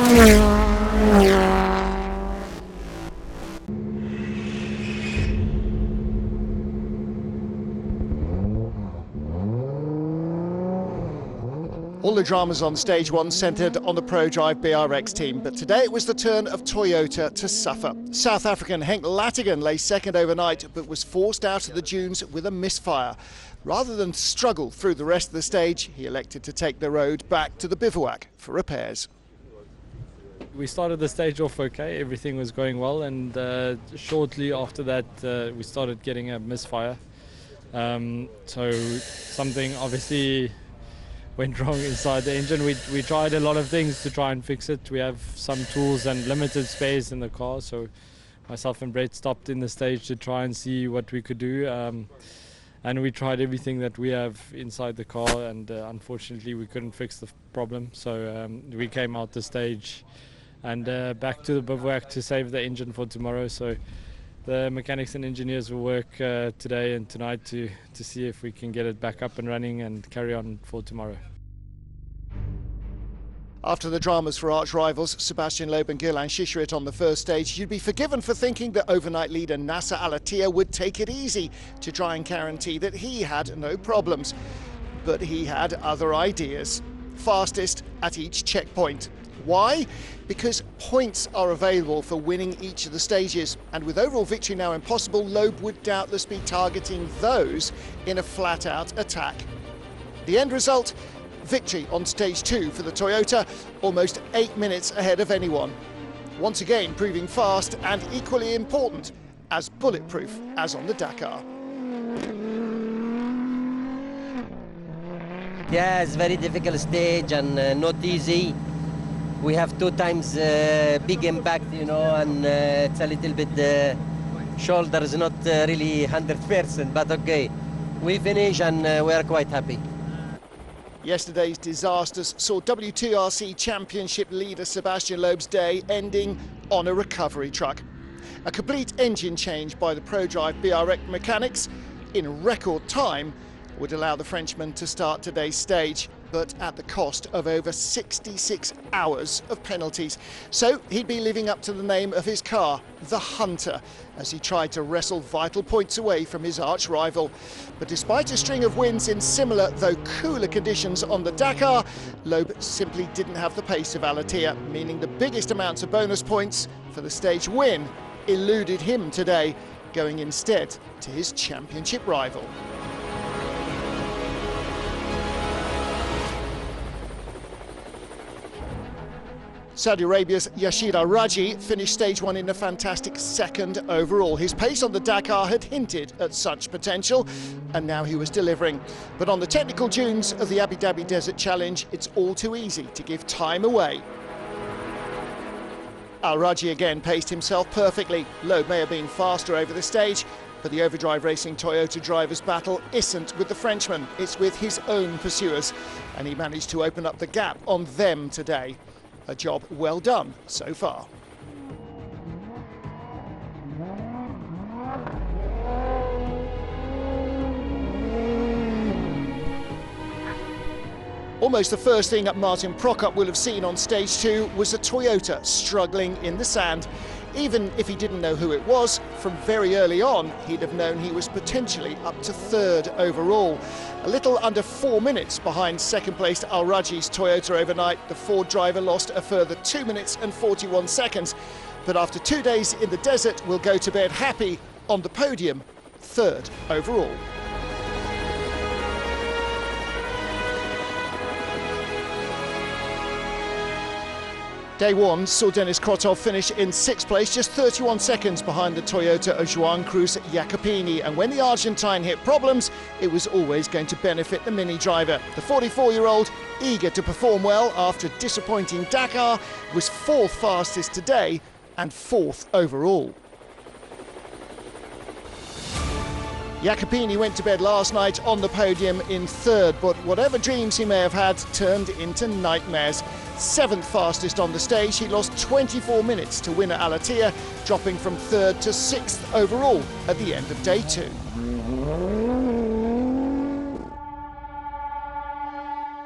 All the dramas on stage one centred on the ProDrive BRX team, but today it was the turn of Toyota to suffer. South African Henk Lattigan lay second overnight, but was forced out of the dunes with a misfire. Rather than struggle through the rest of the stage, he elected to take the road back to the bivouac for repairs. We started the stage off okay, everything was going well, and shortly after that we started getting a misfire. So something obviously went wrong inside the engine. We tried a lot of things to try and fix it. We have some tools and limited space in the car, so myself and Brett stopped in the stage to try and see what we could do. And we tried everything that we have inside the car, and unfortunately we couldn't fix the problem. So we came out the stage and back to the bivouac to save the engine for tomorrow. So the mechanics and engineers will work today and tonight to see if we can get it back up and running and carry on for tomorrow. After the dramas for arch rivals Sebastian Loeb and Gilles Chicherit on the first stage, you'd be forgiven for thinking that overnight leader Nasser Al-Attiyah would take it easy to try and guarantee that he had no problems. But he had other ideas. Fastest at each checkpoint. Why? Because points are available for winning each of the stages, and with overall victory now impossible, Loeb would doubtless be targeting those in a flat-out attack. The end result? Victory on stage 2 for the Toyota, almost 8 minutes ahead of anyone. Once again proving fast and equally important, as bulletproof as on the Dakar. Yeah, it's very difficult stage and not easy. We have 2 times big impact, you know, and it's a little bit shoulder is not really 100%, but okay. We finish and we are quite happy. Yesterday's disasters saw WTRC Championship leader Sebastian Loeb's day ending on a recovery truck. A complete engine change by the ProDrive BRX mechanics in record time would allow the Frenchman to start today's stage, but at the cost of over 66 hours of penalties. So he'd be living up to the name of his car, the Hunter, as he tried to wrestle vital points away from his arch rival. But despite a string of wins in similar, though cooler conditions on the Dakar, Loeb simply didn't have the pace of Al-Attiyah, meaning the biggest amounts of bonus points for the stage win eluded him today, going instead to his championship rival. Saudi Arabia's Yashir Al-Raji finished stage 1 in a fantastic second overall. His pace on the Dakar had hinted at such potential, and now he was delivering. But on the technical dunes of the Abu Dhabi Desert Challenge, it's all too easy to give time away. Al-Raji again paced himself perfectly. Loeb may have been faster over the stage, but the Overdrive Racing Toyota driver's battle isn't with the Frenchman, it's with his own pursuers, and he managed to open up the gap on them today. A job well done so far. Almost the first thing that Martin Prokop will have seen on stage 2 was a Toyota struggling in the sand. Even if he didn't know who it was, from very early on, he'd have known he was potentially up to 3rd overall. A little under 4 minutes behind second-placed Al-Raji's Toyota overnight, the Ford driver lost a further 2 minutes and 41 seconds. But after 2 days in the desert, will go to bed happy on the podium, 3rd overall. Day 1 saw Denis Krotov finish in 6th place, just 31 seconds behind the Toyota of Joan Cruz Jacopini. And when the Argentine hit problems, it was always going to benefit the Mini driver. The 44-year-old, eager to perform well after a disappointing Dakar, was 4th fastest today and 4th overall. Jacopini went to bed last night on the podium in 3rd, but whatever dreams he may have had turned into nightmares. 7th fastest on the stage, he lost 24 minutes to winner Al-Attiyah, dropping from 3rd to 6th overall at the end of day 2.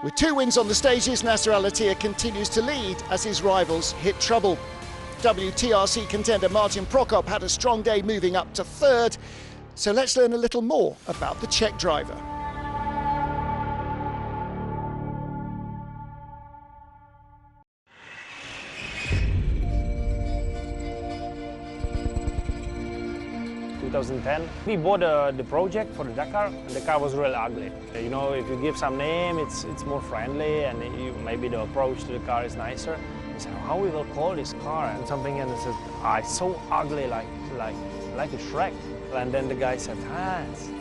With 2 wins on the stages, Nasser Al-Attiyah continues to lead as his rivals hit trouble. WTRC contender Martin Prokop had a strong day moving up to 3rd. So let's learn a little more about the Czech driver. In 2010, we bought the project for the Dakar, and the car was really ugly. You know, if you give some name, it's more friendly, and maybe the approach to the car is nicer. We said, how we will call this car? And something, and they said, it's so ugly, like a Shrek. And then the guy said,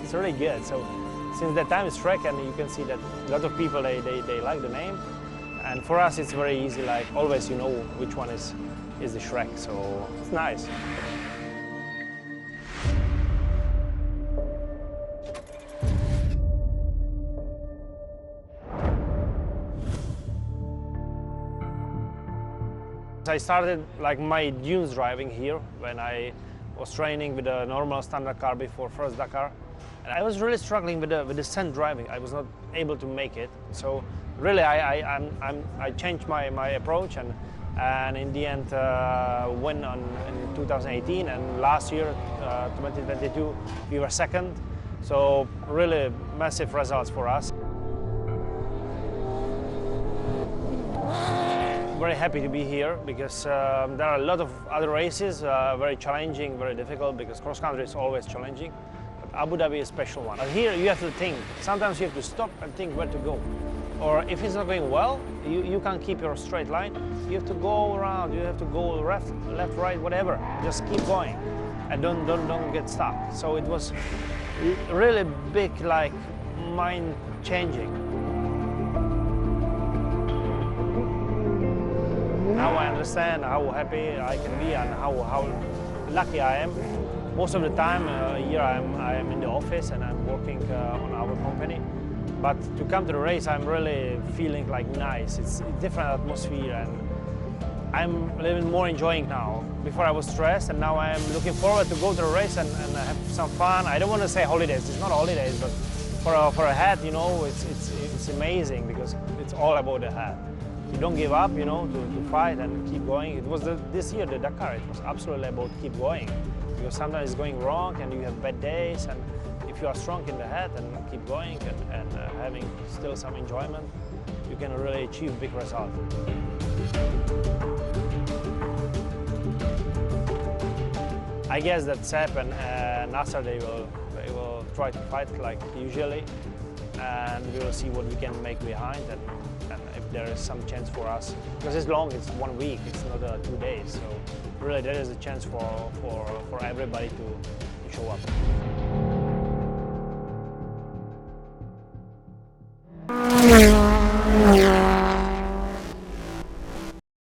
it's really good. So since that time, it's Shrek, and you can see that a lot of people they like the name. And for us, it's very easy. Like always, you know which one is the Shrek. So it's nice. I started like my dunes driving here when I was training with a normal standard car before first Dakar. And I was really struggling with the sand driving. I was not able to make it. So really I changed my approach, and in the end went on in 2018, and last year 2022 we were 2nd. So really massive results for us. Very happy to be here because there are a lot of other races, very challenging, very difficult, because cross country is always challenging. But Abu Dhabi is a special one. And here you have to think. Sometimes you have to stop and think where to go. Or if it's not going well, you can't keep your straight line. You have to go around. You have to go left, right, whatever. Just keep going, and don't get stuck. So it was really big, like mind changing. Now I understand how happy I can be and how lucky I am. Most of the time here I am in the office and I'm working on our company. But to come to the race, I'm really feeling like nice. It's a different atmosphere, and I'm a little bit more enjoying now. Before I was stressed, and now I'm looking forward to go to the race and have some fun. I don't want to say holidays. It's not holidays, but for a hat, you know, it's amazing because it's all about the hat. You don't give up, you know, to fight and keep going. It was this year, the Dakar, it was absolutely about keep going. Because sometimes it's going wrong and you have bad days, and if you are strong in the head and keep going and having still some enjoyment, you can really achieve big results. I guess that Sepp and Nasser, they will try to fight like usually, and we will see what we can make behind, and if there is some chance for us, because it's long, it's 1 week, it's not 2 days, so really there is a chance for everybody to show up.